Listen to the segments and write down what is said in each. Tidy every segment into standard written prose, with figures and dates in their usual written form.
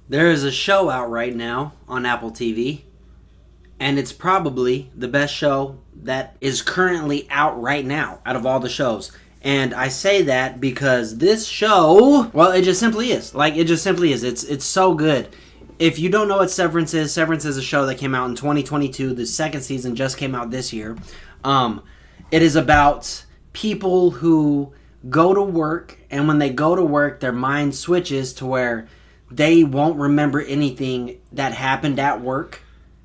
There is a show out right now on Apple TV, and it's probably the best show that is currently out right now out of all the shows. And I say that because this show, well, it just simply is. Like, it just simply is. It's so good. If you don't know what Severance is a show that came out in 2022. The second season just came out this year. It is about people who go to work, and when they go to work, their mind switches to where they won't remember anything that happened at work,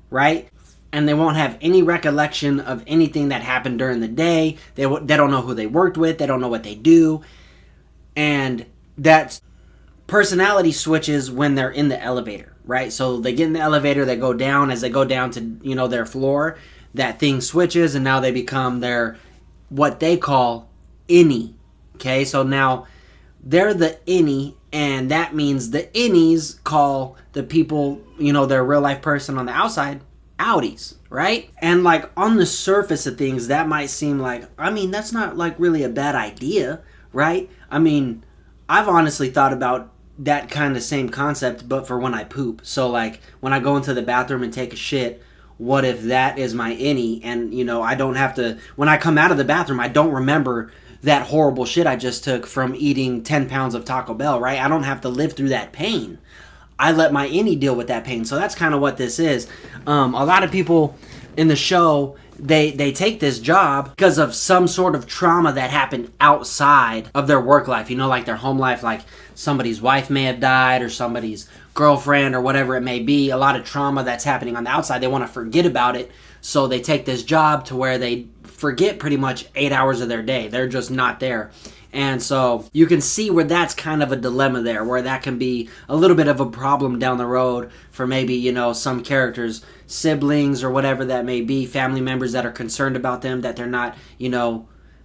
right? And they won't have any recollection of anything that happened during the day. They don't know who they worked with. They don't know what they do. And that personality switches when they're in the elevator, right? So they get in the elevator, they go down. As they go down to, their floor, that thing switches, and now they become their, what they call, innie. Okay, so now they're the innie, and that means the innies call the people, their real life person on the outside, outies, right? And like on the surface of things, that might seem like, that's not like really a bad idea, right? I've honestly thought about that kind of same concept, but for when I poop. So like when I go into the bathroom and take a shit, what if that is my innie, and I don't have to, when I come out of the bathroom, I don't remember that horrible shit I just took from eating 10 pounds of Taco Bell, right? I don't have to live through that pain. I let my innie deal with that pain. So that's kind of what this is. A lot of people in the show, they take this job because of some sort of trauma that happened outside of their work life, like their home life, like somebody's wife may have died or somebody's girlfriend or whatever it may be. A lot of trauma that's happening on the outside. They want to forget about it. So they take this job to where they forget pretty much 8 hours of their day. They're just not there. And so you can see where that's kind of a dilemma there, where that can be a little bit of a problem down the road for maybe, some characters, siblings or whatever that may be, family members that are concerned about them, that they're not,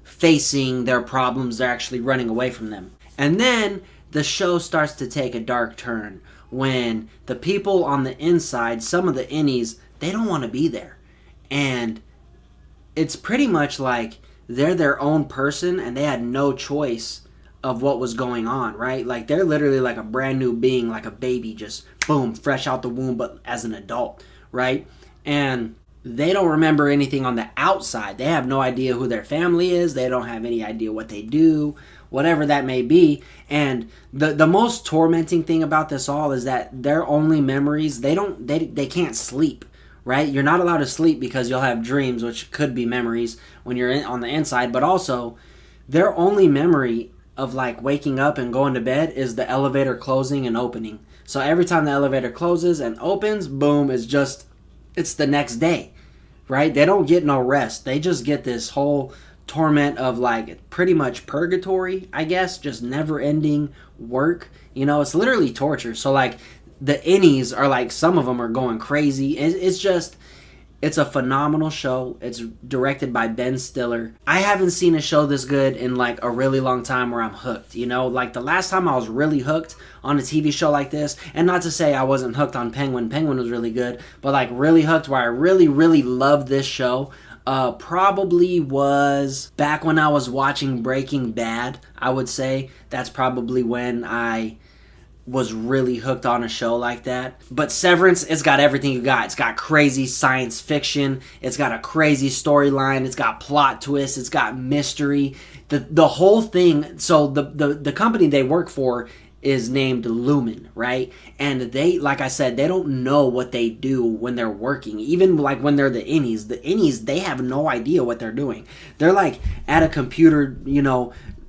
facing their problems. They're actually running away from them. And then the show starts to take a dark turn when the people on the inside, some of the innies, they don't want to be there. And it's pretty much like they're their own person and they had no choice of what was going on, right? Like they're literally like a brand new being, like a baby, just boom, fresh out the womb, but as an adult, right? And they don't remember anything on the outside. They have no idea who their family is. They don't have any idea what they do, whatever that may be. And the most tormenting thing about this all is that their only memories, they can't sleep. Right? You're not allowed to sleep because you'll have dreams, which could be memories when you're on the inside. But also, their only memory of like waking up and going to bed is the elevator closing and opening. So every time the elevator closes and opens, boom, it's the next day. Right? They don't get no rest. They just get this whole torment of like pretty much purgatory, I guess, just never ending work. It's literally torture. So like the innies are like, some of them are going crazy. It's a phenomenal show. It's directed by Ben Stiller. I haven't seen a show this good in like a really long time where I'm hooked. Like the last time I was really hooked on a TV show like this, and not to say I wasn't hooked on Penguin. Penguin was really good, but like really hooked where I really, really loved this show. Probably was back when I was watching Breaking Bad. I would say that's probably when I was really hooked on a show like that. But Severance, it's got everything you got. It's got crazy science fiction. It's got a crazy storyline. It's got plot twists. It's got mystery. The whole thing. So the company they work for is named Lumen, right? And they, like I said, they don't know what they do when they're working. Even like when they're the innies. The innies, they have no idea what they're doing. They're like at a computer,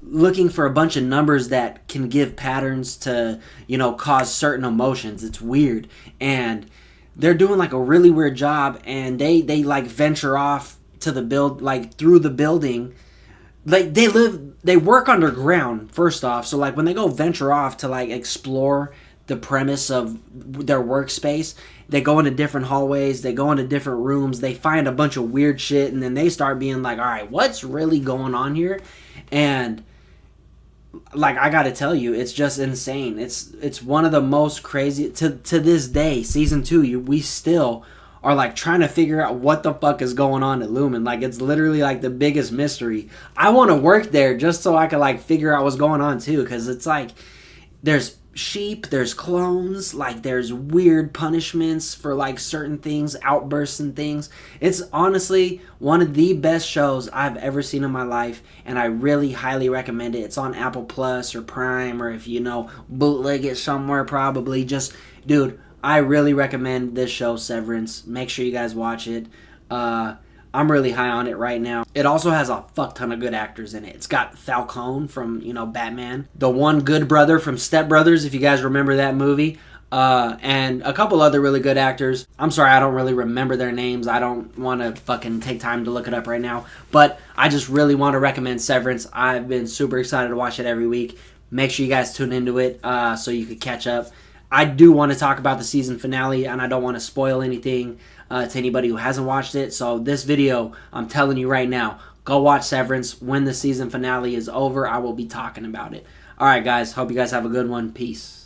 looking for a bunch of numbers that can give patterns to, cause certain emotions. It's weird. And they're doing like a really weird job, and they like venture off to the through the building. Like they work underground first off. So like when they go venture off to like explore the premise of their workspace, they go into different hallways, they go into different rooms, they find a bunch of weird shit, and then they start being like, all right, what's really going on here? And like, I gotta tell you, it's just insane. It's one of the most crazy, to this day, season 2, we still are like trying to figure out what the fuck is going on at Lumen. Like, it's literally like the biggest mystery. I want to work there just so I can like figure out what's going on too, because it's like there's sheep, there's clones, like there's weird punishments for like certain things, outbursts and things. It's honestly one of the best shows I've ever seen in my life, and I really highly recommend it. It's on Apple Plus or Prime, or if you know, bootleg it somewhere probably. Just, dude, I really recommend this show, Severance. Make sure you guys watch it. I'm really high on it right now. It also has a fuck ton of good actors in it. It's got Falcone from, Batman. The one good brother from Step Brothers, if you guys remember that movie. And a couple other really good actors. I'm sorry, I don't really remember their names. I don't want to fucking take time to look it up right now. But I just really want to recommend Severance. I've been super excited to watch it every week. Make sure you guys tune into it so you could catch up. I do want to talk about the season finale, and I don't want to spoil anything to anybody who hasn't watched it. So this video, I'm telling you right now, go watch Severance. When the season finale is over, I will be talking about it. All right, guys. Hope you guys have a good one. Peace.